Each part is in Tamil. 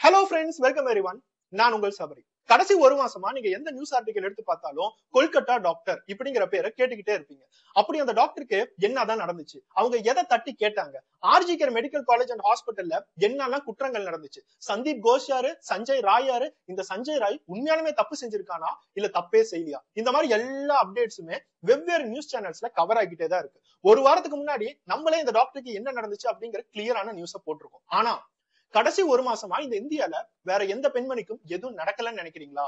Hello friends, welcome everyone. நான் உங்கள் சபரி. கடைசி ஒரு மாசமா நீங்க எந்த நியூஸ் ஆர்டிகல் எடுத்து பார்த்தாலும் கொல்கத்தா டாக்டர் இப்படிங்கிற பேரை கேட்டுக்கிட்டே இருப்பீங்க. அப்படி அந்த டாக்டருக்கு என்னதான் நடந்துச்சு, அவங்க எதை தட்டி கேட்டாங்க, ஆர்ஜிகர் மெடிக்கல் காலேஜ் அண்ட் ஹாஸ்பிட்டல்ல என்னெல்லாம் குற்றங்கள் நடந்துச்சு, சந்தீப் கோஷ் யாரு, சஞ்சய் ராய் யாரு, இந்த சஞ்சய் ராய் உண்மையாலுமே தப்பு செஞ்சிருக்கானா இல்ல தப்பே செய்யலையா, இந்த மாதிரி எல்லா அப்டேட்ஸுமே வெவ்வேறு நியூஸ் சேனல்ஸ்ல கவர் ஆகிட்டே தான் இருக்கு. ஒரு வாரத்துக்கு முன்னாடி நம்மளே இந்த டாக்டருக்கு என்ன நடந்துச்சு அப்படிங்கிற கிளியரான நியூஸை போட்டிருக்கோம். ஆனா கடைசி ஒரு மாசமா இந்த இந்தியால வேற எந்த பெண்மணிக்கும் எதுவும் நடக்கலன்னு நினைக்கிறீங்களா?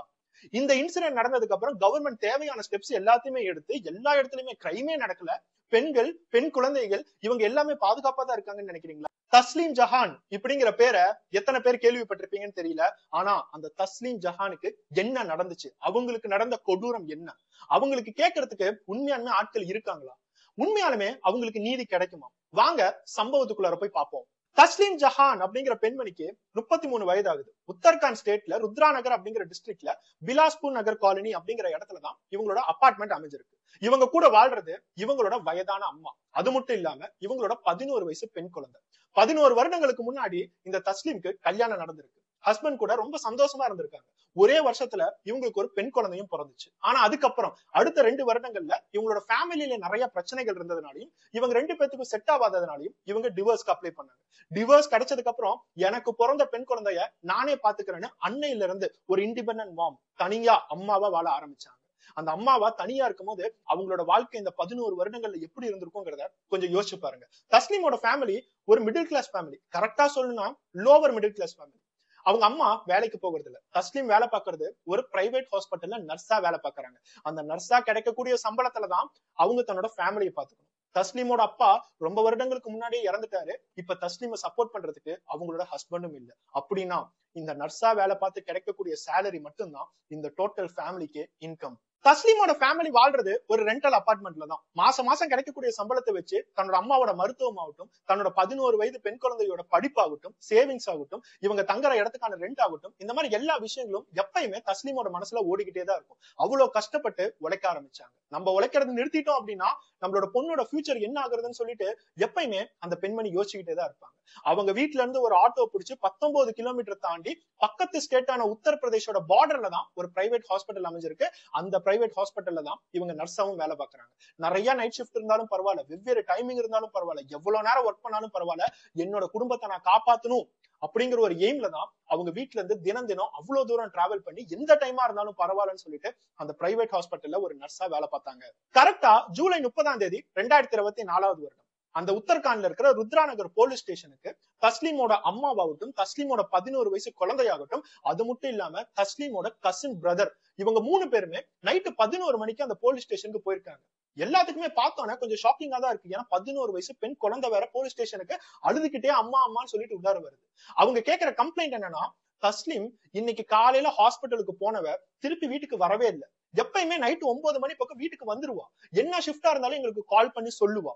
இந்த இன்சிடென்ட் நடந்ததுக்கு அப்புறம் கவர்மெண்ட் தேவையான ஸ்டெப்ஸ் எல்லாத்தையுமே எடுத்து எல்லா இடத்துலயுமே கிரைமே நடக்கல, பெண்கள், பெண் குழந்தைகள் இவங்க எல்லாமே பாதுகாப்பா தான் இருக்காங்கன்னு நினைக்கிறீங்களா? தஸ்லீம் ஜஹான் இப்படிங்கிற பேரை எத்தனை பேர் கேள்விப்பட்டிருப்பீங்கன்னு தெரியல. ஆனா அந்த தஸ்லீம் ஜஹானுக்கு என்ன நடந்துச்சு, அவங்களுக்கு நடந்த கொடூரம் என்ன, அவங்களுக்கு கேட்கறதுக்கு உண்மையாலுமே ஆட்கள் இருக்காங்களா, உண்மையாலுமே அவங்களுக்கு நீதி கிடைக்குமா? வாங்க சம்பவத்துக்குள்ளார போய் பார்ப்போம். தஸ்லீம் ஜஹான் அப்படிங்கிற பெண்மணிக்கு 33 வயது ஆகுது. உத்தரகாண்ட் ஸ்டேட்ல ருத்ரா நகர் அப்படிங்கிற டிஸ்ட்ரிக்ட்ல பிலாஸ்பூர் நகர் காலனி அப்படிங்கிற இடத்துலதான் இவங்களோட அபார்ட்மெண்ட் அமைஞ்சிருக்கு. இவங்க கூட வாழ்றது இவங்களோட வயதான அம்மா. அது மட்டும் இல்லாம இவங்களோட 11 வயசு பெண் குழந்தை. 11 வருடங்களுக்கு முன்னாடி இந்த தஸ்லீம்க்கு கல்யாணம் நடந்திருக்கு. ஹஸ்பண்ட் கூட ரொம்ப சந்தோஷமா இருந்திருக்காங்க. ஒரே வருஷத்துல இவங்களுக்கு ஒரு பெண் குழந்தையும் பிறந்துச்சு. ஆனா அதுக்கப்புறம் அடுத்த 2 வருடங்கள்ல இவங்களோட ஃபேமிலியில நிறைய பிரச்சனைகள் இருந்ததுனாலையும் இவங்க 2 பேத்துக்கும் செட் ஆகாததுனாலையும் இவங்க டிவோர்ஸ்க்கு அப்ளை பண்ணாங்க. டிவோர்ஸ் கிடைச்சதுக்கு அப்புறம் எனக்கு பிறந்த பெண் குழந்தைய நானே பாத்துக்கிறேன்னு அன்னையில இருந்து ஒரு இண்டிபெண்டன்ட் மாம், தனியா அம்மாவா வாழ ஆரம்பிச்சாங்க. அந்த அம்மாவா தனியா இருக்கும் போது அவங்களோட வாழ்க்கை இந்த 11 வருடங்கள்ல எப்படி இருந்திருக்கும்ங்கிறத கொஞ்சம் யோசிச்சு பாருங்க. தஸ்லீமோட ஃபேமிலி ஒரு மிடில் கிளாஸ் ஃபேமிலி, கரெக்டா சொல்லணும்னா லோவர் மிடில் கிளாஸ் ஃபேமிலி. அவங்க அம்மா வேலைக்கு போகிறது இல்ல. தஸ்லீம் வேலை பார்க்கறது ஒரு பிரைவேட் ஹாஸ்பிட்டல்ல நர்ஸா வேலை பார்க்கறாங்க. அந்த நர்ஸா கிடைக்கக்கூடிய சம்பளத்துலதான் அவங்க தன்னோட ஃபேமிலியை பாத்துக்கணும். தஸ்லீமோட அப்பா ரொம்ப வருடங்களுக்கு முன்னாடியே இறந்துட்டாரு. இப்ப தஸ்லீமை சப்போர்ட் பண்றதுக்கு அவங்களோட ஹஸ்பண்டும் இல்ல. அப்படின்னா இந்த நர்ஸா வேலை பார்த்து கிடைக்கக்கூடிய சேலரி மட்டும்தான் இந்த டோட்டல் ஃபேமிலிக்கு இன்கம். தஸ்லீமோட ஃபேமிலி வாழ்றது ஒரு ரெண்டல் அபார்ட்மெண்ட்ல தான். மாசம் மாசம் கிடைக்கக்கூடிய சம்பளத்தை வச்சு தன்னோட அம்மாவோட மருத்துவம் ஆகட்டும், தன்னோட 11 வயது பெண் குழந்தையோட படிப்பாகட்டும், சேவிங்ஸ் ஆகட்டும், இவங்க தங்குற இடத்துக்கான ரெண்ட் ஆகட்டும், இந்த மாதிரி எல்லா விஷயங்களும் எப்பயுமே தஸ்லீமோட மனசுல ஓடிக்கிட்டே தான் இருக்கும். அவ்வளவு கஷ்டப்பட்டு உழைக்க ஆரம்பிச்சாங்க. நம்ம உழைக்கிறது நிறுத்திட்டோம் அப்படின்னா நம்மளோட பொண்ணோட ஃபியூச்சர் என்ன ஆகுறதுன்னு சொல்லிட்டு எப்பயுமே அந்த பெண்மணி யோசிச்சுக்கிட்டே தான் இருப்பாங்க. அவங்க வீட்டுல இருந்து ஒரு ஆட்டோ பிடிச்சு 19 கிலோமீட்டர் தாண்டி பக்கத்து ஸ்டேட்டான உத்தரப்பிரதேசோட பார்டர்ல தான் ஒரு பிரைவேட் ஹாஸ்பிட்டல் அமைஞ்சிருக்கு. அந்த பிரைவேட் ஹாஸ்பிட்டல்ல தான் இவங்க நர்ஸாவும் வேலை பார்க்கறாங்க. நிறைய நைட் ஷிஃப்ட் இருந்தாலும் பரவாயில்ல, வெவ்வேறு டைமிங் இருந்தாலும் பரவாயில்ல, எவ்வளவு நேரம் ஒர்க் பண்ணாலும் பரவாயில்ல, என்னோட குடும்பத்தை நான் காப்பாத்தணும் அப்படிங்கிற ஒரு எய்ம்ல தான் அவங்க வீட்டுல இருந்து தினம் தினம் அவ்வளவு தூரம் டிராவல் பண்ணி எந்த டைமா இருந்தாலும் பரவாயில்லன்னு சொல்லிட்டு அந்த பிரைவேட் ஹாஸ்பிட்டல்ல ஒரு நர்ஸா வேலை பார்த்தாங்க. கரெக்டா ஜூலை 30ஆம் தேதி 2024 வருடம் அந்த உத்தரகாண்ட்ல இருக்கிற ருத்ரா நகர் போலீஸ் ஸ்டேஷனுக்கு தஸ்லீமோட அம்மாவாகட்டும், தஸ்லீமோட 11 வயசு குழந்தையாகட்டும், அது மட்டும் இல்லாம தஸ்லீமோட கசின் பிரதர், இவங்க 3 பேருமே நைட்டு 11 மணிக்கு அந்த போலீஸ் ஸ்டேஷனுக்கு போயிருக்காங்க. எல்லாத்துக்குமே பார்த்தோன்னா கொஞ்சம் ஷாக்கிங்கா தான் இருக்கு. ஏன்னா 11 வயசு பெண் குழந்தை வேற போலீஸ் ஸ்டேஷனுக்கு அழுதுகிட்டே அம்மா அம்மான்னு சொல்லிட்டு உள்ளார வருது. அவங்க கேட்கிற கம்ப்ளைண்ட் என்னன்னா, தஸ்லீம் இன்னைக்கு காலையில ஹாஸ்பிட்டலுக்கு போனவ திருப்பி வீட்டுக்கு வரவே இல்லை. எப்பயுமே நைட்டு 9 மணி பக்கம் வீட்டுக்கு வந்துருவா. என்ன ஷிஃப்டா இருந்தாலும் எங்களுக்கு கால் பண்ணி சொல்லுவா.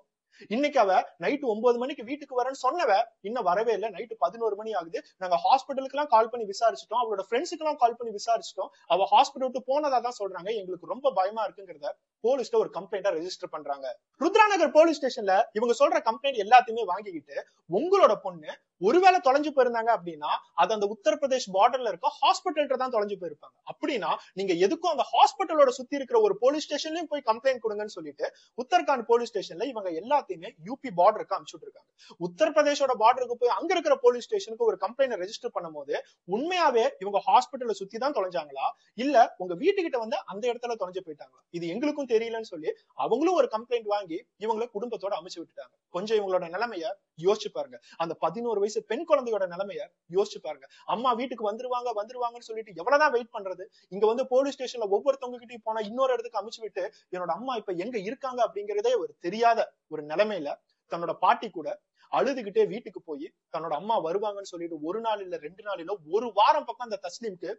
இன்னைக்கு அவ நைட்டு 9 மணிக்கு வீட்டுக்கு வரேன்னு சொன்னவ இன்னும் வரவே இல்லை. நைட்டு 11 மணி ஆகுது. நாங்க ஹாஸ்பிட்டலுக்கு எல்லாம் கால் பண்ணி விசாரிச்சிட்டோம், அவளோட ஃப்ரெண்ட்ஸுக்கு எல்லாம் கால் பண்ணி விசாரிச்சிட்டோம். அவ ஹாஸ்பிட்டல் விட்டு போனதா தான் சொல்றாங்க. எங்களுக்கு ரொம்ப பயமா இருக்குங்கிறத போலீஸ்ல ஒரு கம்ப்ளைண்டா ரெஜிஸ்டர் பண்றாங்க. ருத்ரா நகர் போலீஸ் ஸ்டேஷன்ல இவங்க சொல்ற கம்ப்ளைண்ட் எல்லாத்தையுமே வாங்கிக்கிட்டு, உங்களோட பொண்ணு ஒருவேளை தொலைஞ்சு போயிருந்தாங்க அப்படின்னா அது அந்த உத்தரப்பிரதேஷ் பார்டர்ல இருக்க ஹாஸ்பிட்டல்கிட்ட தான் தொலைஞ்சு போயிருப்பாங்க. அப்படின்னா நீங்க எதுக்கும் அந்த ஹாஸ்பிட்டலோட சுத்தி இருக்கிற ஒரு போலீஸ் ஸ்டேஷன்லயும் போய் கம்ப்ளைண்ட் கொடுங்கன்னு சொல்லிட்டு உத்தரகாண்ட் போலீஸ் ஸ்டேஷன்ல இவங்க எல்லாத்தையுமே யூபி பார்டருக்கு அனுப்பிச்சுட்டு இருக்காங்க. உத்தரப்பிரதேசோட பார்டருக்கு போய் அங்க இருக்கிற போலீஸ் ஸ்டேஷனுக்கு ஒரு கம்ப்ளைண்ட் ரெஜிஸ்டர் பண்ணும் போது உண்மையாவே இவங்க ஹாஸ்பிட்டலை சுத்தி தான் தொலைஞ்சாங்களா இல்ல உங்க வீட்டுக்கிட்ட வந்து அந்த இடத்துல தொலைஞ்சு போயிட்டாங்களா, இது எங்களுக்கும் தெரியலன்னு சொல்லி அவங்களும் ஒரு கம்ப்ளைண்ட் வாங்கி இவங்களை குடும்பத்தோட அமைச்சு விட்டுட்டாங்க. கொஞ்சம் இவங்களோட நிலைமைய யோசிச்சு பாருங்க. அந்த 11 வயசு பெண் குழந்தையோட நிலைமைய யோசிச்சு பாருங்க. அம்மா வீட்டுக்கு வந்துருவாங்கன்னு சொல்லிட்டு எவ்வளவுதான் வெயிட் பண்றது? இங்க வந்து போலீஸ் ஸ்டேஷன்ல ஒவ்வொருத்தவங்க கிட்டயும் போனா இன்னொரு இடத்துக்கு அமைச்சு விட்டு என்னோட அம்மா இப்ப எங்க இருக்காங்க அப்படிங்கறதே ஒரு தெரியாத ஒரு நிலைமையில தன்னோட பாட்டி கூட அழுதுகிட்டே வீட்டுக்கு போய் தன்னோட அம்மா வருவாங்கன்னு சொல்லிட்டு ஒரு நாள் இல்ல 2 நாள் இல்ல ஒரு வாரம் பக்கம் அந்த தஸ்லீம்க்கு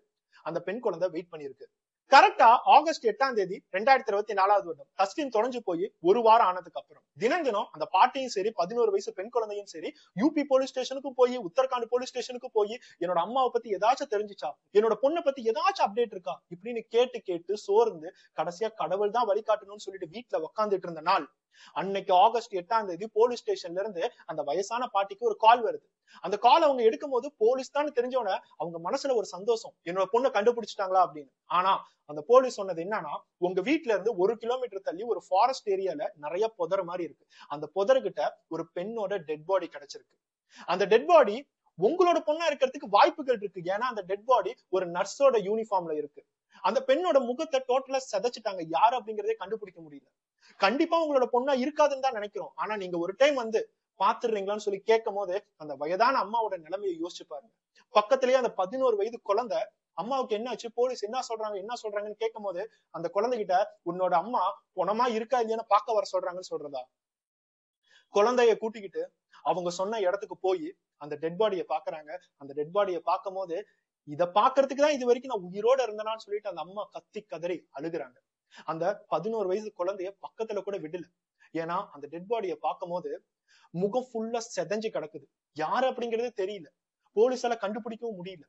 அந்த பெண் குழந்தை வெயிட் பண்ணிருக்கு. கரெக்டா ஆகஸ்ட் 8ஆம் தேதி 2024 வருடம் தஸ்லீம் தொலைஞ்சு போய் ஒரு வாரம் ஆனதுக்கு அப்புறம் தினம் தினம் அந்த பாட்டியும் சரி 11 வயசு பெண் குழந்தையும் சரி யூபி போலீஸ் ஸ்டேஷனுக்கு போய் உத்தரகாண்ட் போலீஸ் ஸ்டேஷனுக்கு போய் என்னோட அம்மாவை பத்தி ஏதாச்சும் தெரிஞ்சுச்சா, என்னோட பொண்ணை பத்தி ஏதாச்சும் அப்டேட் இருக்கா இப்படின்னு கேட்டு கேட்டு சோர்ந்து கடைசியா கடவுள் தான் வழிகாட்டணும்னு சொல்லிட்டு வீட்டுல உட்காந்துட்டு இருந்த நாள் அன்னைக்கு ஆகஸ்ட் 8ஆம் தேதி போலீஸ் ஸ்டேஷன்ல இருந்து அந்த வயசான பாட்டிக்கு ஒரு கால் வருது. அந்த கால் அவங்க எடுக்கும் போது போலீஸ் தான் தெரிஞ்சோட அவங்க மனசுல ஒரு சந்தோஷம், என்னோட பொண்ணை கண்டுபிடிச்சிட்டாங்களா அப்படின்னு. ஆனா அந்த போலீஸ் சொன்னது என்னன்னா, உங்க வீட்டுல இருந்து 1 கிலோமீட்டர் தள்ளி ஒரு ஃபாரஸ்ட் ஏரியால நிறைய புதர் மாதிரி இருக்கு, அந்த புதர்கிட்ட ஒரு பெண்ணோட டெட் பாடி கிடைச்சிருக்கு. அந்த டெட் பாடி உங்களோட பொண்ணா இருக்கிறதுக்கு வாய்ப்புகள் இருக்கு, ஏன்னா அந்த டெட் பாடி ஒரு நர்ஸோட யூனிஃபார்ம்ல இருக்கு. அந்த பெண்ணோட முகத்தை டோட்டலா செதைச்சிட்டாங்க, யாரு அப்படிங்கறதே கண்டுபிடிக்க முடியல. கண்டிப்பா உங்களோட பொண்ணா இருக்காதுன்னு தான் நினைக்கிறோம். ஆனா நீங்க ஒரு டைம் வந்து பாத்துடுறீங்களான்னு சொல்லி கேட்கும் போது அந்த வயதான அம்மாவோட நிலைமையை யோசிச்சு பாருங்க. பக்கத்திலேயே அந்த 11 வயது குழந்தை, அம்மாவுக்கு என்ன ஆச்சு, போலீஸ் என்ன சொல்றாங்கன்னு கேட்கும் போது அந்த குழந்தைகிட்ட உன்னோட அம்மா பொணமா இருக்கா இல்லையான்னு பார்க்க வர சொல்றாங்கன்னு சொல்றதா? குழந்தைய கூட்டிக்கிட்டு அவங்க சொன்ன இடத்துக்கு போய் அந்த டெட் பாடியை பாக்குறாங்க. அந்த டெட் பாடியை பார்க்கும் போது இத பாக்குறதுக்கு தான் இது வரைக்கும் நான் உயிரோட இருந்தேனான்னு சொல்லிட்டு அந்த அம்மா கத்தி கதறி அழுகுறாங்க. அந்த 11 வயசு குழந்தைய பக்கத்துல கூட விடல. ஏன்னா அந்த டெட் பாடியை பார்க்கும் போது முகம் ஃபுல்லா செதஞ்சு கிடக்குது, யாரு அப்படிங்கறதே தெரியல, போலீஸால கண்டுபிடிக்கவும் முடியல.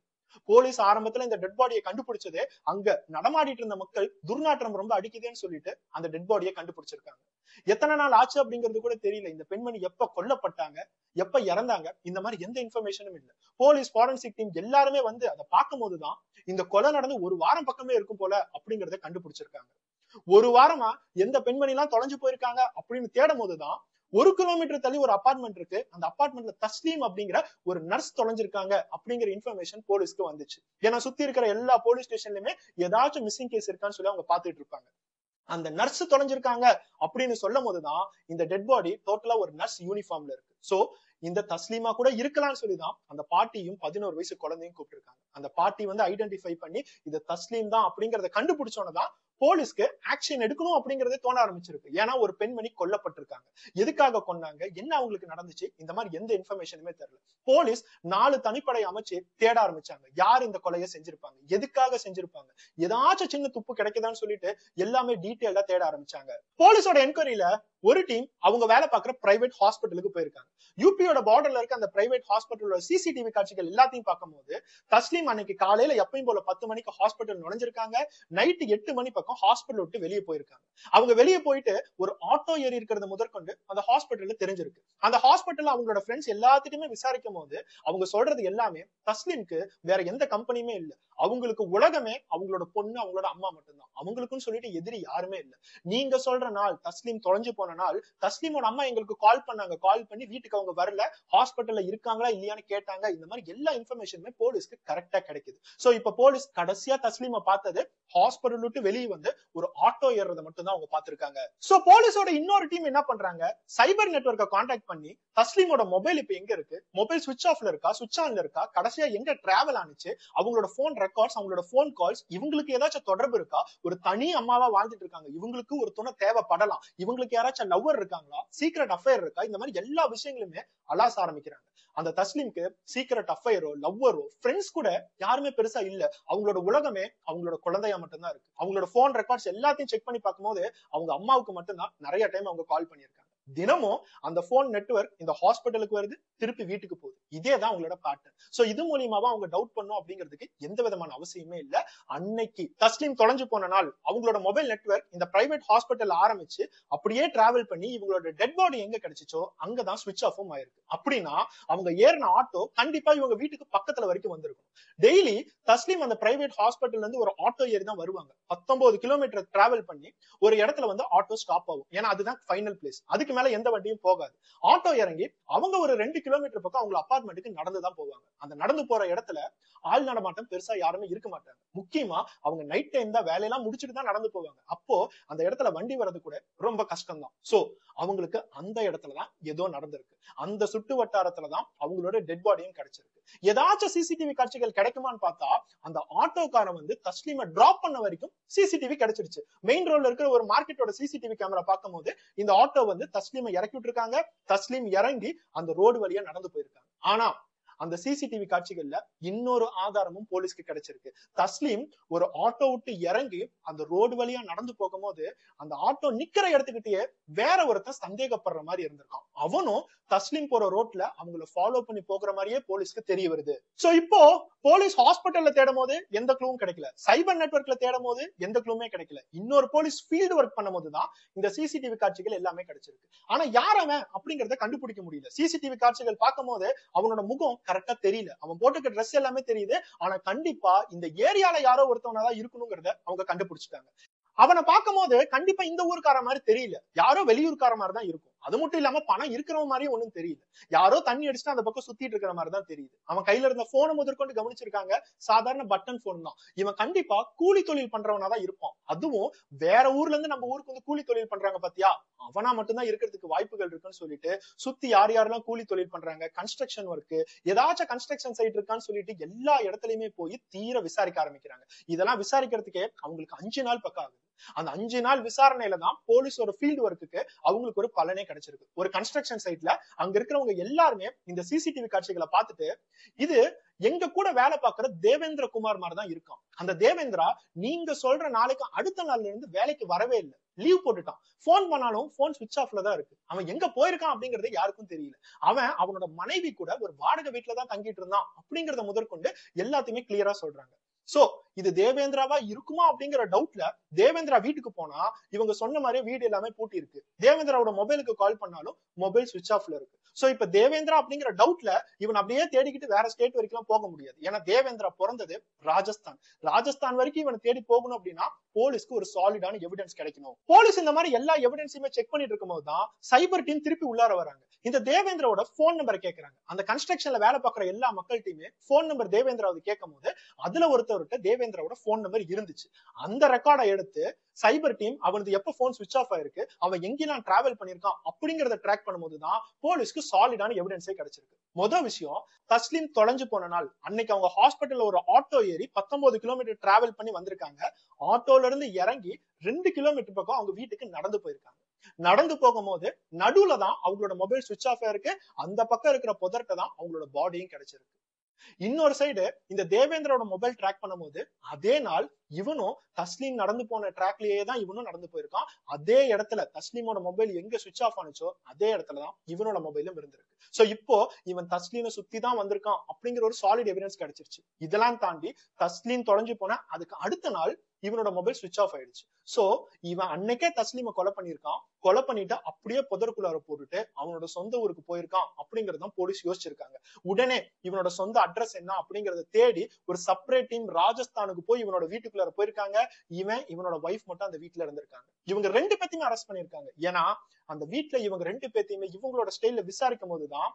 போலீஸ் ஆரம்பத்துல இந்த டெட் பாடியை கண்டுபிடிச்சதே அங்க நடமாடிட்டு இருந்த மக்கள் துர்நாற்றம் ரொம்ப அடிக்குதுன்னு சொல்லிட்டு அந்த டெட் பாடியை கண்டுபிடிச்சிருக்காங்க. எத்தனை நாள் ஆச்சு அப்படிங்கிறது கூட தெரியல. இந்த பெண்மணி எப்ப கொல்லப்பட்டாங்க, எப்ப இறந்தாங்க, இந்த மாதிரி எந்த இன்ஃபர்மேஷனும் இல்ல. போலீஸ் ஃபாரன்சிக் டீம் எல்லாருமே வந்து அதை பார்க்கும் போதுதான் இந்த கொலை நடந்து 1 வாரம் பக்கமே இருக்கும் போல அப்படிங்கறத கண்டுபிடிச்சிருக்காங்க. 1 வாரமா எந்த பெண்மணி எல்லாம் தொலைஞ்சு போயிருக்காங்க அப்படின்னு தேடும் போதுதான் 1 கிலோமீட்டர் தள்ளி ஒரு அபார்ட்மெண்ட் இருக்கு, அந்த அபார்ட்மெண்ட்ல தஸ்லீம் அப்படிங்கிற ஒரு நர்ஸ் தொலைஞ்சிருக்காங்க அப்படிங்கிற இன்ஃபர்மேஷன் போலீஸ்க்கு வந்துச்சு. ஏன்னா சுத்தி இருக்கிற எல்லா போலீஸ் ஸ்டேஷன்லயுமே ஏதாச்சும் மிஸ்ஸிங் கேஸ் இருக்கான்னு சொல்லி அவங்க பாத்துட்டு இருப்பாங்க. அந்த நர்ஸ் தொலைஞ்சிருக்காங்க அப்படின்னு சொல்லும் போதுதான் இந்த டெட் பாடி டோட்டலா ஒரு நர்ஸ் யூனிஃபார்ம்ல இருக்கு. சோ இந்த தஸ்லீமா கூட இருக்கலாம்னு சொல்லிதான் அந்த பாட்டியும் 11 வயசு குழந்தையும் கூப்பிட்டுருக்காங்க. அந்த பாட்டி வந்து ஐடென்டிஃபை பண்ணி இது தஸ்லீம் தான் அப்படிங்கறத கண்டுபிடிச்சோன்னதான் போலீஸ்க்கு ஆக்ஷன் எடுக்கணும் அப்படிங்கறதே தோண ஆரம்பிச்சிருக்கு. ஏன்னா ஒரு பெண்மணி கொல்லப்பட்டிருக்காங்க, எதுக்காக கொன்னாங்க, என்ன அவங்களுக்கு நடந்துச்சு, இந்த மாதிரி எந்த இன்ஃபர்மேஷனுமே தெரியல. போலீஸ் 4 தனிப்படை அமைச்சு தேட ஆரம்பிச்சாங்க, யார் இந்த கொலையை செஞ்சிருப்பாங்க, எதுக்காக செஞ்சிருப்பாங்க, ஏதாச்சும் சின்ன துப்பு கிடைக்குதான்னு சொல்லிட்டு எல்லாமே டீட்டெயிலா தேட ஆரம்பிச்சாங்க. போலீஸோட என்கொயரியில ஒரு டீம் அவங்க வேலை பார்க்குற பிரைவேட் ஹாஸ்பிட்டலுக்கு போயிருக்காங்க. யூபியோட பார்டர்ல இருக்க அந்த பிரைவேட் ஹாஸ்பிட்டலோட சிசிடிவி காட்சிகள் எல்லாத்தையும் பார்க்கும்போது தஸ்லீம் அன்னைக்கு காலையில எப்பயும் போல 10 மணிக்கு ஹாஸ்பிட்டல் நுழைஞ்சிருக்காங்க, நைட்டு 8 மணி பக்கம் ஹாஸ்பிட்டல் விட்டு வெளியே போயிருக்காங்க. அவங்க வெளியே போயிட்டு ஒரு ஆட்டோ ஏறி இருக்கிறது முதற்கொண்டு அந்த ஹாஸ்பிட்டல்ல தெரிஞ்சிருக்கு. அந்த ஹாஸ்பிட்டல்ல அவங்களோட ஃப்ரெண்ட்ஸ் எல்லாத்திட்டுமே விசாரிக்கும் போது அவங்க சொல்றது எல்லாமே தஸ்லீம்க்கு வேற எந்த கம்பெனியுமே இல்ல, அவங்களுக்கு உலகமே அவங்களோட பொண்ணு அவங்களோட அம்மா மட்டும்தான், அவங்களுக்குன்னு சொல்லிட்டு எதிரி யாருமே இல்ல. நீங்க சொல்ற நாள் தஸ்லீம் தொலைஞ்சு போன நாள் தஸ்லீமோட அம்மா எங்களுக்கு கால் பண்ணாங்க, கால் பண்ணி வீட்டுக்கு அவங்க வரல, ஹாஸ்பிட்டல்ல இருக்காங்களா இல்லையான்னு கேட்டாங்க. இந்த மாதிரி எல்லா இன்ஃபர்மேஷனுமே போலீஸ்க்கு கரெக்டா கிடைக்குது. சோ இப்ப போலீஸ் கடைசியா தஸ்லீமை பார்த்தது ஹாஸ்பிட்டல் விட்டு வெளியே வந்து ஒரு ஆட்டோ ஏறதை மட்டும் தான் அவங்க பாத்துருக்காங்க. சோ போலீஸோட இன்னொரு டீம் என்ன பண்றாங்க, சைபர் நெட்வொர்க்கை கான்டாக்ட் பண்ணி தஸ்லீமோட மொபைல் இப்ப எங்க இருக்கு, மொபைல் சுவிட்ச் ஆஃப்ல இருக்கா, சுவிட்ச் ஆன்ல இருக்கா, கடைசியா எங்க டிராவல் ஆனிச்சு, அவங்களோட போன் ரெக்கார்ட்ஸ், அவங்களோட போன் கால்ஸ், இவங்களுக்கு ஏதாச்சும் தொடர்பு இருக்கா, ஒரு தனி அம்மாவா வாழ்ந்துட்டு இருக்காங்க, இவங்களுக்கு ஒரு துணை தேவைப்படலாம், இவங்களுக்கு யாராச்சும் லவ்வர் இருக்காங்களா, சீக்ரெட் அஃபேர் இருக்கா, இந்த மாதிரி எல்லா விஷயங்களுமே அலாச ஆரம்பிக்கிறாங்க. அந்த தஸ்லீம்க்கு சீக்ரெட் அஃபேரோ லவ்வரோ ஃப்ரெண்ட்ஸ் கூட யாருமே பெருசா இல்ல, அவங்களோட உலகமே அவங்களோட குழந்தையா மட்டும்தான் இருக்கு. அவங்களோட போன் ரெக்கார்ட்ஸ் எல்லாத்தையும் செக் பண்ணி பார்க்கும்போது அவங்க அம்மாவுக்கு மட்டும்தான் நிறைய டைம் அவங்க கால் பண்ணியிருக்காங்க. தினமும் அந்த போன் நெட்வொர்க் இந்த ஹாஸ்பிட்டலுக்கு வருது, திருப்பி வீட்டுக்கு போகுது. இதேதான் அவங்களோட பேட்டர்ன். சோ இது மூலியமாவா அவங்க டவுட் பண்ணும் அப்படிங்கிறதுக்கு எந்த விதமான அவசியமே இல்ல. அன்னைக்கு தஸ்லீம் தொலைஞ்சு போன நாள் அவங்களோட மொபைல் நெட்வொர்க் இந்த பிரைவேட் ஹாஸ்பிட்டல் ஆரம்பிச்சு அப்படியே டிராவல் பண்ணி இவங்களோட டெட் பாடி எங்க கிடைச்சிச்சோ அங்கதான் சுவிட்ச் ஆஃபும் ஆயிருக்கு. அப்படின்னா அவங்க ஏறின ஆட்டோ கண்டிப்பா இவங்க வீட்டுக்கு பக்கத்துல வரைக்கும் வந்திருக்கும். டெய்லி தஸ்லீம் அந்த பிரைவேட் ஹாஸ்பிட்டல்ல இருந்து ஒரு ஆட்டோ ஏறி தான் வருவாங்க. 19 கிலோமீட்டர் டிராவல் பண்ணி ஒரு இடத்துல வந்து ஆட்டோ ஸ்டாப் ஆகும், ஏன்னா அதுதான் ஃபைனல் பிளேஸ், அதுக்கு மேல எந்த வண்டியும் போகாது. ஆட்டோ இறங்கி அவங்க ஒரு 2 கிலோமீட்டர் பக்கம் அவங்க அபார்ட்மெண்ட்டுக்கு நடந்துதான் போவாங்க. அந்த நடந்து போற இடத்துல ஆள் நடமாட்டம் பெருசா யாருமே இருக்க மாட்டாங்க. முக்கியமா அவங்க நைட் டைம் தான் வேலையெல்லாம் முடிச்சுட்டு தான் நடந்து போவாங்க. அப்போ அந்த இடத்துல வண்டி வர்றது கூட ரொம்ப கஷ்டம் தான். சோ அவங்களுக்கு அந்த இடத்துலதான் ஏதோ நடந்திருக்கு, அந்த சுட்டு வட்டாரத்துலதான் அவங்களோட டெட் பாடியும் கிடைச்சிருக்கு. ஏதாச்சும் சிசிடிவி காட்சிகள் கிடைக்குமான்னு பார்த்தா அந்த ஆட்டோக்காரன் வந்து தஸ்லீமை டிராப் பண்ண வரைக்கும் சிசிடிவி கிடைச்சிருச்சு. மெயின் ரோட்ல இருக்கிற ஒரு மார்க்கெட்டோட சிசிடிவி கேமரா பார்க்கும் போது இந்த ஆட்டோ வந்து தஸ்லீமை இறக்கி விட்டுருக்காங்க, தஸ்லீம் இறங்கி அந்த ரோடு வழியா நடந்து போயிருக்காங்க. ஆனா அந்த சிசிடிவி காட்சிகள்ல இன்னொரு ஆதாரமும் போலீஸ்க்கு கிடைச்சிருக்கு. தஸ்லீம் ஒரு ஆட்டோ விட்டு இறங்கி அந்த ரோடு வழியா நடந்து போகும்போது அந்த ஆட்டோ நிக்கிற இடத்துக்கிட்டே வேற ஒருத்தன் சந்தேகப்படுற மாதிரி இருந்திருக்கான். அவனும் தஸ்லீம் போற ரோட்ல அவங்கள ஃபாலோ பண்ணி போகிற மாதிரியே போலீஸ்க்கு தெரிய வருது. சோ இப்போ போலீஸ் ஹாஸ்பிட்டல்ல தேடும் போது எந்த க்ளூவும் கிடைக்கல, சைபர் நெட்வொர்க்ல தேடும் போது எந்த க்ளூவுமே கிடைக்கல. இன்னொரு போலீஸ் ஃபீல்டு ஒர்க் பண்ணும் போதுதான் இந்த சிசிடிவி காட்சிகள் எல்லாமே கிடைச்சிருக்கு. ஆனா யார் அவன் அப்படிங்கறத கண்டுபிடிக்க முடியல. சிசிடிவி காட்சிகள் பார்க்கும் போது அவனோட முகம் கரெக்டா தெரியல, அவன் போட்டுக்க ட்ரெஸ் எல்லாமே தெரியுது. ஆனா கண்டிப்பா இந்த ஏரியால யாரோ ஒருத்தவனதான் இருக்கணுங்கிறத அவங்க கண்டுபிடிச்சிட்டாங்க. அவனை பார்க்கும் போது கண்டிப்பா இந்த ஊருக்கார மாதிரி தெரியல, யாரோ வெளியூர்கார மாதிரி தான் இருக்கும். அது மட்டும் இல்லாம பணம் இருக்கிற மாதிரியும் ஒண்ணும் தெரியல, யாரோ தண்ணி அடிச்சுட்டு அந்த பக்கம் சுத்திட்டு இருக்கிற மாதிரி தான் தெரியுது. அவன் கையில இருந்த போனை முதற்கொண்டு கவனிச்சிருக்காங்க, சாதாரண பட்டன் போன் தான். இவன் கண்டிப்பா கூலி தொழில் பண்றவனாதான் இருப்பான். அதுவும் வேற ஊர்ல இருந்து நம்ம ஊருக்கு வந்து கூலி தொழில் பண்றாங்க பாத்தியா, அவனா மட்டும்தான் இருக்கிறதுக்கு வாய்ப்புகள் இருக்குன்னு சொல்லிட்டு சுத்தி யார் யாரெல்லாம் கூலி தொழில் பண்றாங்க, கன்ஸ்ட்ரக்ஷன் ஒர்க், ஏதாச்சும் கன்ஸ்ட்ரக்ஷன் சைட் இருக்கான்னு சொல்லிட்டு எல்லா இடத்துலயுமே போய் தீர விசாரிக்க ஆரம்பிக்கிறாங்க. இதெல்லாம் விசாரிக்கிறதுக்கே அவங்களுக்கு 5 நாள் பக்கம் ஆகுது. அந்த 5 நாள் விசாரணையில தான் போலீஸோட ஃபீல்டு ஒர்க்குக்கு அவங்களுக்கு ஒரு பலனே கிடைச்சிருக்கு. ஒரு கன்ஸ்ட்ரக்ஷன் சைட்ல அங்க இருக்கிறவங்க எல்லாருமே இந்த சிசிடிவி காட்சிகளை பார்த்துட்டு இது எங்க கூட வேலை பார்க்கிற தேவேந்திர குமார் மாதிரி தான் இருக்கான். அந்த தேவேந்திரா நீங்க சொல்ற நாளைக்கு அடுத்த நாள்ல இருந்து வேலைக்கு வரவே இல்லை, லீவ் போட்டுட்டான். போன் பண்ணாலும் போன் சுவிட்ச் ஆஃப்ல தான் இருக்கு. அவன் எங்க போயிருக்கான் அப்படிங்கறது யாருக்கும் தெரியல. அவனோட மனைவி கூட ஒரு வாடகை வீட்டுல தான் தங்கிட்டு இருந்தான் அப்படிங்கறத முதற்கொண்டு எல்லாத்தையுமே கிளியரா சொல்றாங்க. சோ இது தேவேந்திராவா இருக்குமா அப்படிங்கிற டவுட்ல தேவேந்திரா வீட்டுக்கு போனா இவங்க சொன்ன மாதிரியே வீடு எல்லாமே பூட்டி இருக்கு. தேவேந்திராவோட மொபைலுக்கு கால் பண்ணாலும் மொபைல் சுவிட்ச் ஆஃப்ல இருக்கு. சோ இப்ப தேவேந்திரா அப்படிங்கிற டவுட்ல இவன் அப்படியே தேடிக்கிட்டு வேற ஸ்டேட் வரைக்கும் போக முடியாது. ஏன்னா தேவேந்திரா பிறந்தது ராஜஸ்தான் வரைக்கும் இவனை தேடி போகணும் அப்படின்னா போலீஸ்க்கு ஒரு சாலிடான எவிடன்ஸ் கிடைக்கணும். போலீஸ் இந்த மாதிரி எல்லா எவிடன்ஸையுமே செக் பண்ணிட்டு இருக்கும் போதுதான் சைபர் டீம் திருப்பி உள்ளார வராங்க. இந்த தேவேந்திராவோட போன் நம்பரை கேட்கறாங்க. அந்த கன்ஸ்ட்ரக்ஷன்ல வேலை பார்க்குற எல்லா மக்கள்கிட்டயுமே போன் நம்பர் தேவேந்திராவது கேட்கும் போது அதுல ஒருத்தவர்கிட்ட தேவேந்திராவோட போன் நம்பர் இருந்துச்சு. அந்த ரெக்கார்டை எடுத்து சைபர் டீம் அவனுக்கு எப்ப போன் சுவிட்ச் ஆஃப் ஆயிருக்கு, அவன் எங்கெல்லாம் டிராவல் பண்ணிருக்கான் அப்படிங்கறத ட்ராக் பண்ணும்போதுதான் போலீஸ்க்கு சாலிடான எவிடன்ஸே கிடைச்சிருக்கு. முதல் விஷயம், தஸ்லீம் தொலைஞ்சு போன நாள் அன்னைக்கு அவங்க ஹாஸ்பிட்டல்ல ஒரு ஆட்டோ ஏறி 19 கிலோமீட்டர் டிராவல் பண்ணி வந்திருக்காங்க. ஆட்டோல இருந்து இறங்கி 2 கிலோமீட்டர் பக்கம் அவங்க வீட்டுக்கு நடந்து போயிருக்காங்க. நடந்து போகும்போது நடுவுல தான் அவங்களோட மொபைல் சுவிட்ச் ஆஃப் ஆயிருக்கு. அந்த பக்கம் இருக்கிற புதர்ட்ட தான் அவங்களோட பாடியும் கிடைச்சிருக்கு. இன்னொரு சைடு இந்த தேவேந்திரோட மொபைல் ட்ராக் பண்ணும்போது அதே நாள் இவனும் தஸ்லீம் நடந்து போன ட்ராக்லயே தான் இவனும் நடந்து போயிருக்கான். அதே இடத்துல தஸ்லீமோட மொபைல் எங்க சுவிட்ச் ஆஃப் ஆனிச்சோ அதே இடத்துலதான் இவனோட மொபைலும் இருந்திருக்கு. சோ இப்போ இவன் தஸ்லீமை சுத்தி தான் வந்திருக்கான் அப்படிங்கிற ஒரு சாலிட் எவிடன்ஸ் கிடைச்சிருச்சு. இதெல்லாம் தாண்டி தஸ்லீம் தொலைஞ்சு போன அதுக்கு அடுத்த நாள் இவனோட மொபைல் சுவிட்ச் ஆஃப் ஆயிடுச்சு. சோ இவன் அன்னைக்கே தஸ்லீமை கொலை பண்ணிருக்கான். கொலை பண்ணிட்டு அப்படியே புதற்குள்ளார போட்டுட்டு அவனோட சொந்த ஊருக்கு போயிருக்கான் அப்படிங்கறதான் போலீஸ் யோசிச்சிருக்காங்க. உடனே இவனோட சொந்த அட்ரஸ் என்ன அப்படிங்கறத தேடி ஒரு செப்பரேட் டீம் ராஜஸ்தானுக்கு போய் இவனோட வீட்டுக்குள்ளார போயிருக்காங்க. இவனோட வைஃப் மட்டும் அந்த வீட்டுல இருந்திருக்காங்க. இவங்க 2 பேத்தையுமே அரெஸ்ட் பண்ணிருக்காங்க. ஏன்னா அந்த வீட்டுல இவங்க 2 பேத்தையுமே இவங்களோட ஸ்டைல்ல விசாரிக்கும் போதுதான்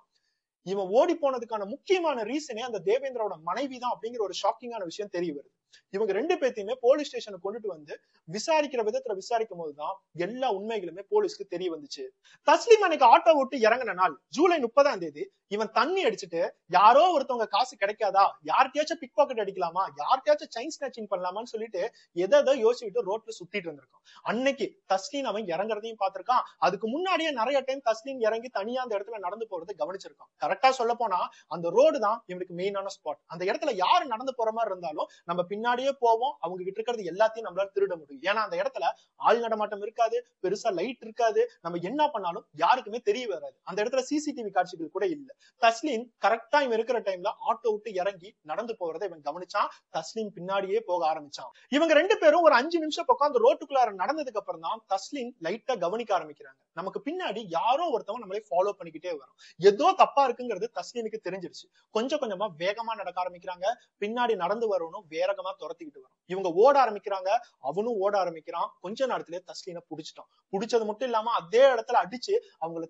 இவன் ஓடி போனதுக்கான முக்கியமான ரீசனே அந்த தேவேந்திரோட மனைவி தான் அப்படிங்கிற ஒரு ஷாக்கிங்கான விஷயம் தெரிய வருது. இவங்க 2 பேத்தையுமே போலீஸ் ஸ்டேஷனுக்கு கொண்டுட்டு வந்து விசாரிக்கிற விதத்துல விசாரிக்கும் போதுதான் எல்லா உண்மைகளுமே போலீஸ்க்கு தெரிய வந்துச்சு. தஸ்லீம் அன்னைக்கு ஆட்டோ விட்டு இறங்கின நாள் ஜூலை 30 இவன் தண்ணி அடிச்சுட்டு யாரோ ஒருத்தவங்க காசு கிடைக்காதா, யார்கிட்டயாச்சும் பிக் பாக்கெட் அடிக்கலாமா, யார்கிட்டயாச்சும் செயின் ஸ்நாச்சிங் பண்ணலாமான்னு சொல்லிட்டு எதை யோசிச்சுட்டு ரோட்ல சுத்திட்டு இருந்திருக்கான். அன்னைக்கு தஸ்லீம் அவன் இறங்குறதையும் பார்த்திருக்கான். அதுக்கு முன்னாடியே நிறைய டைம் தஸ்லீம் இறங்கி தனியா அந்த இடத்துல நடந்து போறதை கவனிச்சிருக்கான். கரெக்டா சொல்ல போனா அந்த ரோடு தான் இவனுக்கு மெயினான ஸ்பாட். அந்த இடத்துல யாரு நடந்து போற மாதிரி இருந்தாலும் நம்ம பின்னாடியே போவோம், அவங்க கிட்ட இருக்கிறது எல்லாத்தையும் நம்மளால திருட முடியும். ஏன்னா அந்த இடத்துல ஆள் நடமாட்டம் இருக்காது, பெருசா லைட் இருக்காது, நம்ம என்ன பண்ணாலும் யாருக்குமே தெரிய வராது. அந்த இடத்துல சிசிடிவி காட்சிகள் கூட இல்ல. தஸ்லீம் கரெக்டா இவன் இருக்கிற டைம்ல ஆட்டோ விட்டு இறங்கி நடந்து போறதை இவன் கவனிச்சான். தஸ்லீம் பின்னாடியே போக ஆரம்பிச்சான். இவங்க 2 பேரும் ஒரு 5 நிமிஷம் பக்கம் அந்த ரோட்டுக்குள்ளார நடந்ததுக்கு அப்புறம் தான் தஸ்லீம் லைட்டா கவனிக்க ஆரம்பிக்கிறாங்க. நமக்கு பின்னாடி யாரோ ஒருத்தவங்க நம்மளே ஃபாலோ பண்ணிக்கிட்டே வரும், ஏதோ தப்பா இருக்குங்கிறது தஸ்லீமுக்கு தெரிஞ்சிருச்சு. கொஞ்சம் கொஞ்சமா வேகமா நடக்க ஆரம்பிக்கிறாங்க. பின்னாடி நடந்து வரணும் வேகமா துரத்திக்கிட்டு வரும். இவங்க ஓட ஆரம்பிக்கிறாங்க, அவனும் ஓட ஆரம்பிக்கிறான். கொஞ்ச நேரத்திலே தஸ்லீமை புடிச்சிட்டான். புடிச்சது மட்டும் இல்லாம அதே இடத்துல அடிச்சு அவங்களை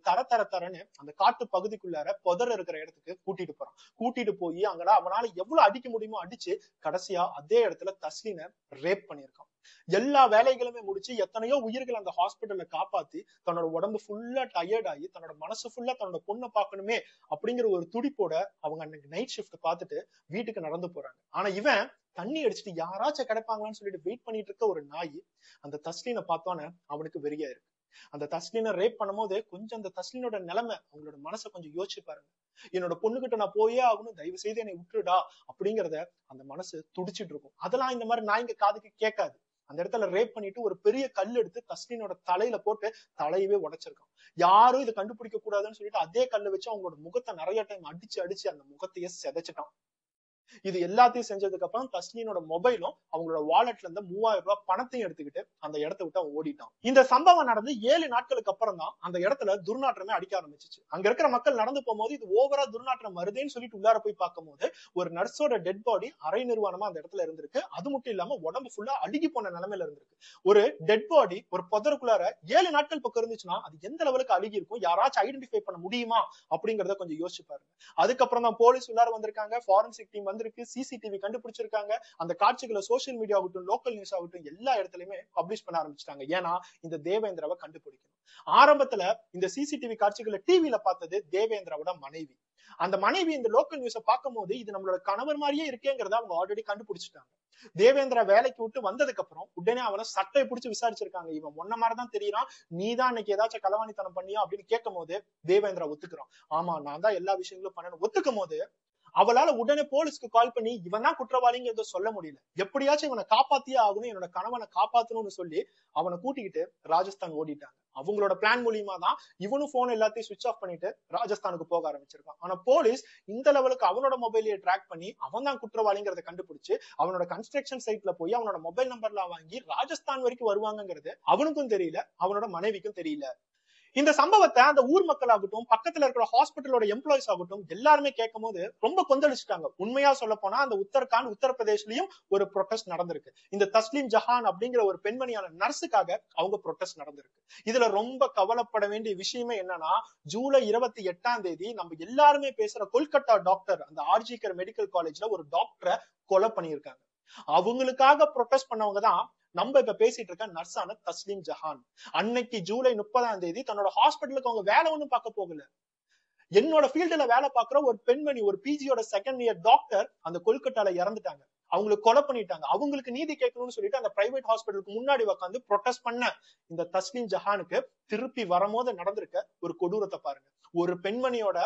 தரன்னு அந்த காட்டு பகுதிக்குள்ளார புதர் இருக்கிற இடத்துக்கு கூட்டிட்டு போறான். கூட்டிட்டு போய் அங்கடா அவனால எவ்வளவு அடிக்க முடியுமோ அடிச்சு கடைசியா அதே இடத்துல தஸ்லீமை ரேப் பண்ணிருக்கான். எல்லா வேலைகளுமே முடிச்சு எத்தனையோ உயிர்கள் அந்த ஹாஸ்பிட்டல்ல காப்பாத்தி தன்னோட உடம்பு ஃபுல்லா டயர்ட் ஆகி தன்னோட மனசு ஃபுல்லா தன்னோட பொண்ணை பார்க்கணுமே அப்படிங்கிற ஒரு துடிப்போட அவங்க அன்னைக்கு நைட் ஷிஃப்ட் பார்த்துட்டு வீட்டுக்கு நடந்து போறாங்க. ஆனா இவன் தண்ணி அடிச்சுட்டு யாராச்சும் கிடைப்பாங்களான்னு சொல்லிட்டு வெயிட் பண்ணிட்டு இருக்க ஒரு நாய் அந்த தஸ்லீனை பார்த்தோன்னே அவனுக்கு வெறியா இருக்கு. அந்த தஸ்லீனை ரேப் பண்ணும்போது கொஞ்சம் அந்த தஸ்லீனோட நிலைமை, அவங்களோட மனசை கொஞ்சம் யோசிச்சு பாருங்க. என்னோட பொண்ணுகிட்ட நான் போயே ஆகணும், தயவு செய்து என்னை விட்டுடா அப்படிங்கறத அந்த மனசு துடிச்சிட்டு இருக்கும். அதெல்லாம் இந்த மாதிரி நாய்ங்க காதுக்கு கேட்காது. அந்த இடத்துல ரேப் பண்ணிட்டு ஒரு பெரிய கல் எடுத்து தஸ்லீனோட தலையில போட்டு தலையவே உடைச்சிருக்கான். யாரும் இதை கண்டுபிடிக்க கூடாதுன்னு சொல்லிட்டு அதே கல்லை வச்சு அவங்களோட முகத்தை நிறைய டைம் அடிச்சு அடிச்சு அந்த முகத்தையே சிதைச்சிட்டான். இது எல்லாத்தையும் செஞ்சதுக்கு அப்புறம் தஸ்லீனோட மொபைலும் அவங்களோட வாலெட்ல இருந்து 3000 ரூபாய் பணத்தையும் எடுத்துக்கிட்டு அந்த இடத்த விட்டு அவன் ஓடிட்டான். இந்த சம்பவம் நடந்து 7 நாட்களுக்கு அப்புறம் தான் அந்த இடத்துல துர்நாற்றமே அடிக்க ஆரம்பிச்சிச்சு. அங்க இருக்கிற மக்கள் நடந்து போகும்போது இது ஓவரா துர்நாற்றம் வருதுன்னு சொல்லிட்டு உள்ளார போய் பார்க்கும்போது ஒரு நர்ஸோட டெட் பாடி அரை நிர்வாணமா அந்த இடத்துல இருந்திருக்கு. அது மட்டும் இல்லாம உடம்பு ஃபுல்லா அழுகி போன நிலைமையில இருந்திருக்கு. ஒரு டெட் பாடி ஒரு புதருக்குள்ளார 7 நாட்கள் பக்கம் இருந்துச்சுன்னா அது எந்த லெவலுக்கு அழுகி இருக்கும், யாராச்சும் ஐடென்டிஃபை பண்ண முடியுமா அப்படிங்கறத கொஞ்சம் யோசிச்சு பாருங்க. அதுக்கப்புறம் தான் போலீஸ் உள்ளார வந்திருக்காங்க, ஃபாரன்சிக் டீம் வந்திருக்கு, சிசிடிவி கண்டுபிடிச்சிருக்காங்க. அந்த காட்சிகளை சோசியல் மீடியா ஆகட்டும், லோக்கல் நியூஸ் ஆகட்டும் எல்லா இடத்துலயுமே பப்ளிஷ் பண்ண ஆரம்பிச்சிட்டாங்க. ஏன்னா இந்த தேவேந்திராவை கண்டுபிடிக்கணும். ஆரம்பத்துல இந்த சிசிடிவி காட்சிகளை டிவில பார்த்தது தேவேந்திராவோட மனைவி. அந்த மனைவி இந்த லோக்கல் நியூஸை பார்க்கும் போது இது நம்மளோட கணவர் மாதிரியே இருக்கேங்கிறத அவங்க ஆல்ரெடி கண்டுபிடிச்சிட்டாங்க. தேவேந்திரா வேலைக்கு விட்டு வந்ததுக்கு அப்புறம் உடனே அவனை சட்டையை பிடிச்சு விசாரிச்சிருக்காங்க. இவன் ஒன்ன மாதிரிதான் தெரியறான், நீதான் இன்னைக்கு ஏதாச்சும் களவாணித்தனம் பண்ணியா அப்படின்னு கேட்கும் போது தேவேந்திரா ஒத்துக்கிறான். ஆமா, நான் தான் எல்லா விஷயங்களும் பண்ணணும் ஒத்துக்கும் போது அவளால உடனே போலீஸ்க்கு கால் பண்ணி இவன் தான் குற்றவாளிங்கிறத சொல்ல முடியல. எப்படியாச்சும் இவனை காப்பாத்தியே ஆகணும், என்னோட கணவனை காப்பாத்தணும்னு சொல்லி அவனை கூட்டிக்கிட்டு ராஜஸ்தான் ஓடிட்டாங்க. அவங்களோட பிளான் மூலியமா தான் இவனும் போன் எல்லாத்தையும் சுவிட்ச் ஆஃப் பண்ணிட்டு ராஜஸ்தானுக்கு போக ஆரம்பிச்சிருக்கான். ஆனா போலீஸ் இந்த லெவலுக்கு அவனோட மொபைலையே ட்ராக் பண்ணி அவன் தான் குற்றவாளிங்கிறத கண்டுபிடிச்சு அவனோட கன்ஸ்ட்ரக்ஷன் சைட்ல போய் அவனோட மொபைல் நம்பர்லாம் வாங்கி ராஜஸ்தான் வரைக்கும் வருவாங்கிறது அவனுக்கும் தெரியல, அவனோட மனைவிக்கும் தெரியல. இந்த சம்பவத்தை அந்த ஊர் மக்கள் ஆகட்டும், பக்கத்துல இருக்கிற ஹாஸ்பிட்டலோட எம்ப்ளாயிஸ் ஆகட்டும் எல்லாருமே கேட்கும் போது ரொம்ப கொந்தளிச்சுட்டாங்க. உண்மையா சொல்ல போனா அந்த உத்தரகாண்ட் உத்தரப்பிரதேஷ்லயும் ஒரு ப்ரொடெஸ்ட் நடந்திருக்கு. இந்த தஸ்லீம் ஜஹான் அப்படிங்கிற ஒரு பெண்மணியான நர்ஸுக்காக அவங்க ப்ரொடெஸ்ட் நடந்திருக்கு. இதுல ரொம்ப கவலைப்பட வேண்டிய விஷயமே என்னன்னா, ஜூலை 28 நம்ம எல்லாருமே பேசுற கொல்கத்தா டாக்டர், அந்த ஆர்ஜிகர் மெடிக்கல் காலேஜ்ல ஒரு டாக்டரை கொலை பண்ணியிருக்காங்க. அவங்களுக்காக ப்ரொடெஸ்ட் பண்ணவங்க தான் நம்ம இப்ப பேசிட்டு இருக்க நர்ஸான தஸ்லீம் ஜஹான். அன்னைக்கு ஜூலை 30 தன்னோட ஹாஸ்பிட்டலுக்கு அவங்க வேலை ஒண்ணும் பார்க்க போகல. என்னோட ஃபீல்டுல வேலை பார்க்கிற ஒரு பெண்மணி, ஒரு பிஜியோட செகண்ட் இயர் டாக்டர் அந்த கொல்கட்டால இறந்துட்டாங்க. அவங்களுக்கு கொலை பண்ணிட்டாங்க. அவங்களுக்கு நீதி கேட்கணும்னு சொல்லிட்டு அந்த பிரைவேட் ஹாஸ்பிட்டலுக்கு முன்னாடி உட்காந்து ப்ரொடெஸ்ட் பண்ண இந்த தஸ்லீம் ஜஹானுக்கு திருப்பி வரும்போது நடந்திருக்க ஒரு கொடூரத்தை பாருங்க. ஒரு பெண்மணியோட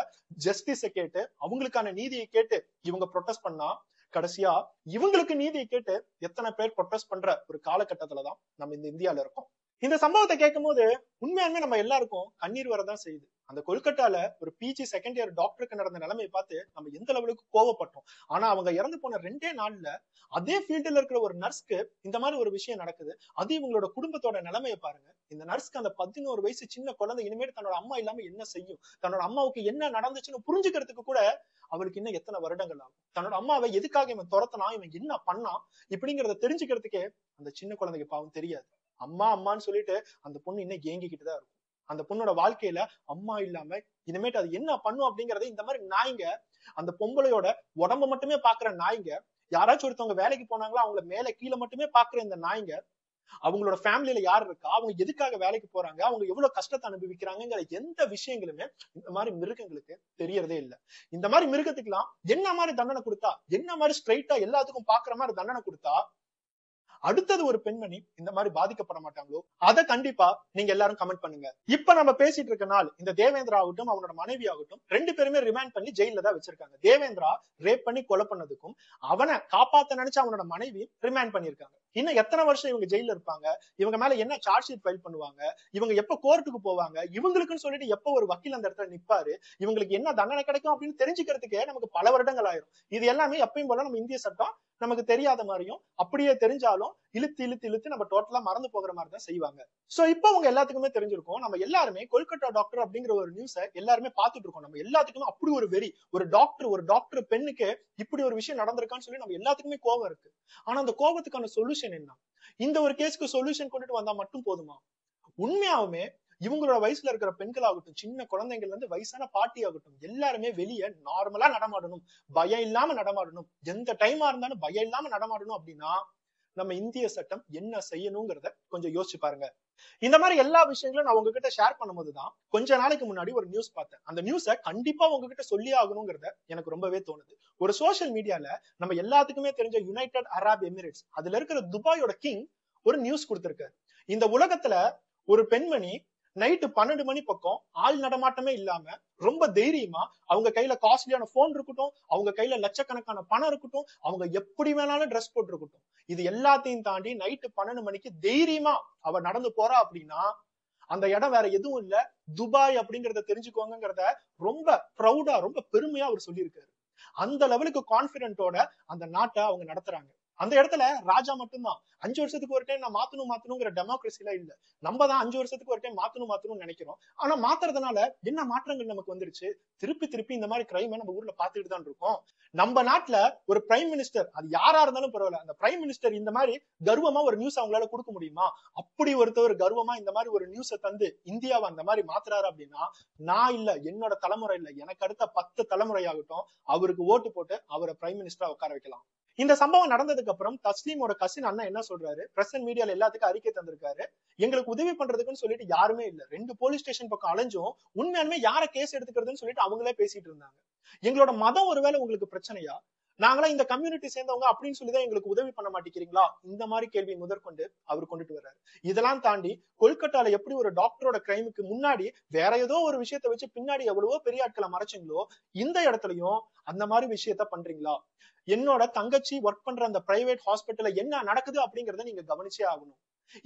ஜஸ்டிஸ கேட்டு அவங்களுக்கான நீதியை கேட்டு இவங்க ப்ரொடெஸ்ட் பண்ணா கடைசியா இவங்களுக்கு நீதியை கேட்டு எத்தனை பேர் ப்ரொடெஸ்ட் பண்ற ஒரு காலகட்டத்துலதான் நம்ம இந்த இந்தியால இருக்கோம். இந்த சம்பவத்தை கேட்கும் போது உண்மையாலுமே நம்ம எல்லாருக்கும் கண்ணீர் வரதான் செய்யுது. அந்த கொல்கட்டால ஒரு பிஜி செகண்ட் இயர் டாக்டருக்கு நடந்த நிலைமையை பார்த்து நம்ம எந்த லெவலுக்கு கோவப்பட்டோம். ஆனா அவங்க இறந்து போன 2 நாள்ல அதே ஃபீல்டுல இருக்கிற ஒரு நர்ஸ்க்கு இந்த மாதிரி ஒரு விஷயம் நடக்குது. அது இவங்களோட குடும்பத்தோட நிலைமையை பாருங்க. இந்த நர்ஸ்க்கு அந்த 11 வயசு சின்ன குழந்தை இனிமேல் தன்னோட அம்மா இல்லாம என்ன செய்யும், தன்னோட அம்மாவுக்கு என்ன நடந்துச்சுன்னு புரிஞ்சுக்கிறதுக்கு கூட அவளுக்கு இன்னும் எத்தனை வருடங்கள் ஆகும். தன்னோட அம்மாவை எதுக்காக இவன் துரத்தனா, இவன் என்ன பண்ணா இப்படிங்கறத தெரிஞ்சுக்கிறதுக்கே அந்த சின்ன குழந்தைக்கு பாவம் தெரியாது. அம்மா அம்மான்னு சொல்லிட்டு அந்த பொண்ணு இன்னும் ஏங்கிக்கிட்டுதான் இருக்கும். அந்த பொண்ணோட வாழ்க்கையில அம்மா இல்லாம இனிமேட்டு அது என்ன பண்ணும் அப்படிங்கறத இந்த மாதிரி நாய்ங்க, அந்த பொம்பளையோட உடம்ப மட்டுமே பாக்குற நாய்ங்க, யாராச்சும் ஒருத்தவங்க வேலைக்கு போனாங்களா அவங்கள மேல கீழே மட்டுமே பாக்குற இந்த நாய்ங்க, அவங்களோட ஃபேமிலியில யார் இருக்கா, அவங்க எதுக்காக வேலைக்கு போறாங்க, அவங்க எவ்வளவு கஷ்டத்தை அனுபவிக்கிறாங்கிற எந்த விஷயங்களுமே இந்த மாதிரி மிருகங்களுக்கு தெரியறதே இல்லை. இந்த மாதிரி மிருகத்துக்கு எல்லாம் என்ன மாதிரி தண்டனை கொடுத்தா, என்ன மாதிரி ஸ்ட்ரைட்டா எல்லாத்துக்கும் பாக்குற மாதிரி தண்டனை கொடுத்தா அடுத்தது ஒரு பெண்மணி இந்த மாதிரி பாதிக்கப்பட மாட்டாங்களோ? அதை கண்டிப்பா நீங்க எல்லாரும் கமெண்ட் பண்ணுங்க. இப்ப நம்ம பேசிட்டு இருக்க நாள் இந்த தேவேந்திரா ஆகட்டும் அவனோட மனைவி ஆகட்டும் 2 பேருமே ரிமாண்ட் பண்ணி ஜெயில தான் வச்சிருக்காங்க. தேவேந்திரா ரேப் பண்ணி கொலை பண்ணதுக்கும் அவனை காப்பாத்த நினைச்சு அவனோட மனைவி ரிமாண்ட் பண்ணிருக்காங்க. இன்னும் எத்தனை வருஷம் இவங்க ஜெயில இருப்பாங்க, இவங்க மேல என்ன சார்ஜ் ஷீட் ஃபைல் பண்ணுவாங்க, இவங்க எப்ப கோர்ட்டுக்கு போவாங்க, இவங்களுக்குன்னு சொல்லிட்டு எப்ப ஒரு வக்கீல் அந்த இடத்துல நிப்பாரு, இவங்களுக்கு என்ன தண்டனை கிடைக்கும் அப்படின்னு தெரிஞ்சுக்கிறதுக்கே நமக்கு பல வருடங்கள் ஆயிரும். இது எல்லாமே எப்பயும் போல நம்ம இந்திய சட்டம் நமக்கு தெரியாத மாதிரியும் அப்படியே தெரிஞ்சாலும் இழுத்து இழுத்து இழுத்து நம்ம டோட்டலா மறந்து போகிற மாதிரி தான் செய்வாங்க. சோ இப்போ அவங்க எல்லாத்துக்குமே தெரிஞ்சிருக்கும். நம்ம எல்லாருமே கொல்கத்தா டாக்டர் அப்படிங்கிற ஒரு நியூஸை எல்லாருமே பாத்துட்டு இருக்கோம். நம்ம எல்லாத்துக்குமே அப்படி ஒரு வெறி, ஒரு டாக்டர் பெண்ணுக்கு இப்படி ஒரு விஷயம் நடந்திருக்கான்னு சொல்லி நம்ம எல்லாத்துக்குமே கோபம் இருக்கு. ஆனா அந்த கோபத்துக்கான சொல்யூஷன் என்ன? இந்த ஒரு கேஸ்க்கு சொல்யூஷன் கொண்டுட்டு வந்தா மட்டும் போதுமா? உண்மையாவுமே இவங்களோட வயசுல இருக்கிற பெண்கள் ஆகட்டும், சின்ன குழந்தைங்கள்ல இருந்து வயசான பாட்டி ஆகட்டும் எல்லாருமே வெளியே நார்மலா நடமாடணும், பயம் இல்லாம நடமாடணும், எந்த டைமா இருந்தாலும் பயம் இல்லாம நடமாடணும். அப்படின்னா நம்ம இந்திய சட்டம் என்ன செய்யணுங்கிறத கொஞ்சம் யோசிச்சு பாருங்க. இந்த மாதிரி எல்லா விஷயங்களும் நான் உங்ககிட்ட ஷேர் பண்ணும்போதுதான் கொஞ்ச நாளைக்கு முன்னாடி ஒரு நியூஸ் பார்த்தேன். அந்த நியூஸை கண்டிப்பா உங்ககிட்ட சொல்லி ஆகணுங்கிறத எனக்கு ரொம்பவே தோணுது. ஒரு சோசியல் மீடியால நம்ம எல்லாத்துக்குமே தெரிஞ்ச யுனைடெட் அரப் எமிரேட்ஸ் அதுல இருக்கிற துபாயோட கிங் ஒரு நியூஸ் கொடுத்திருக்காரு. இந்த உலகத்துல ஒரு பெண்மணி நைட்டு 12 மணி பக்கம் ஆள் நடமாட்டமே இல்லாம ரொம்ப தைரியமா அவங்க கையில காஸ்ட்லியான போன் இருக்கட்டும், அவங்க கையில லட்சக்கணக்கான பணம் இருக்கட்டும், அவங்க எப்படி வேணாலும் ட்ரெஸ் போட்டு இருக்கட்டும், இது எல்லாத்தையும் தாண்டி நைட்டு 12 மணிக்கு தைரியமா அவ நடந்து போறா அப்படின்னா அந்த இடம் வேற எதுவும் இல்ல, துபாய் அப்படிங்கறத தெரிஞ்சுக்கோங்கிறத ரொம்ப ப்ரௌடா ரொம்ப பெருமையா அவர் சொல்லியிருக்காரு. அந்த லெவலுக்கு கான்பிடென்ட்டோட அந்த நாட்டை அவங்க நடத்துறாங்க. அந்த இடத்துல ராஜா மட்டும்தான் 5 வருஷத்துக்கு ஒரு டைம் நான் மாத்தணுங்கிற டெமோக்ரஸில இல்ல. நம்ம தான் 5 வருஷத்துக்கு ஒரு டைம் மாத்தணும்னு நினைக்கிறோம். ஆனா மாத்துறதுனால என்ன மாற்றங்கள் நமக்கு வந்துருச்சு? திருப்பி திருப்பி இந்த மாதிரி கிரைம் நம்ம ஊர்ல பாத்துட்டு தான் இருக்கோம். நம்ம நாட்டுல ஒரு பிரைம் மினிஸ்டர், அது யாரா இருந்தாலும் பரவாயில்ல, அந்த பிரைம் மினிஸ்டர் இந்த மாதிரி கர்வமா ஒரு நியூஸ் அவங்களால கொடுக்க முடியுமா? அப்படி ஒருத்தவர் கர்வமா இந்த மாதிரி ஒரு நியூஸை தந்து இந்தியாவை அந்த மாதிரி மாத்துறாரு அப்படின்னா, நான் இல்ல, என்னோட தலைமுறை இல்ல, எனக்கு அடுத்த 10 தலைமுறையாகட்டும் அவருக்கு ஓட்டு போட்டு அவரை பிரைம் மினிஸ்டரா உட்கார வைக்கலாம். இந்த சம்பவம் நடந்ததுக்கு அப்புறம் தஸ்லீமோட கசின் அண்ணன் என்ன சொல்றாரு, பிரஸ் அண்ட் மீடியால எல்லாத்துக்கும் அறிக்கை தந்திருக்காரு. எங்களுக்கு உதவி பண்றதுக்குன்னு சொல்லிட்டு யாருமே இல்ல, 2 போலீஸ் ஸ்டேஷன் பக்கம் அலைஞ்சும் உண்மையாலுமே யார கேஸ் எடுத்துக்கிறதுன்னு சொல்லிட்டு அவங்களே பேசிட்டு இருந்தாங்க. எங்களோட மதம் ஒருவேளை உங்களுக்கு பிரச்சனையா, நாங்களாம் இந்த கம்யூனிட்டி சேர்ந்தவங்க அப்படின்னு சொல்லிதான் எங்களுக்கு உதவி பண்ண மாட்டேங்கிறீங்களா, இந்த மாதிரி கேள்வி முதற்கொண்டு அவர் கொண்டுட்டு வர்றாரு. இதெல்லாம் தாண்டி கொல்கட்டால எப்படி ஒரு டாக்டரோட கிரைமுக்கு முன்னாடி வேற ஏதோ ஒரு விஷயத்த வச்சு பின்னாடி எவ்வளவோ பெரிய ஆட்களை மறைச்சிங்களோ, இந்த இடத்துலயும் அந்த மாதிரி விஷயத்த பண்றீங்களா? என்னோட தங்கச்சி ஒர்க் பண்ற அந்த பிரைவேட் ஹாஸ்பிட்டல்ல என்ன நடக்குது அப்படிங்கறத நீங்க கவனிச்சே ஆகணும்.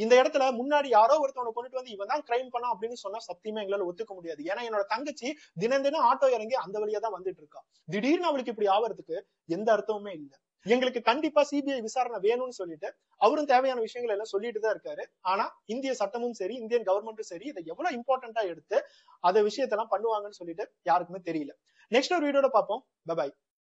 இந்த இடத்துல முன்னாடி யாரோ ஒருத்தவனை கொண்டுட்டு வந்து இவன் தான் கிரைம் பண்ணா அப்படின்னு சொன்னா சத்தியமா எங்களால ஒத்துக்க முடியாது. ஏன்னா என்னோட தங்கச்சி தினம் தினம் ஆட்டோ இறங்கி அந்த வழியா தான் வந்துட்டு இருக்கா. திடீர்னு அவளுக்கு இப்படி ஆவறதுக்கு எந்த அர்த்தமுமே இல்ல. எங்களுக்கு கண்டிப்பா சிபிஐ விசாரணை வேணும்னு சொல்லிட்டு அவரும் தேவையான விஷயங்கள் எல்லாம் சொல்லிட்டு தான் இருக்காரு. ஆனா இந்திய சட்டமும் சரி, இந்தியன் கவர்மெண்ட்டும் சரி, இதை எவ்வளவு இம்பார்ட்டன்டா எடுத்து அந்த விஷயத்தெல்லாம் பண்ணுவாங்கன்னு சொல்லிட்டு யாருக்குமே தெரியல. நெக்ஸ்ட் ஒரு வீடியோட பார்ப்போம். பை.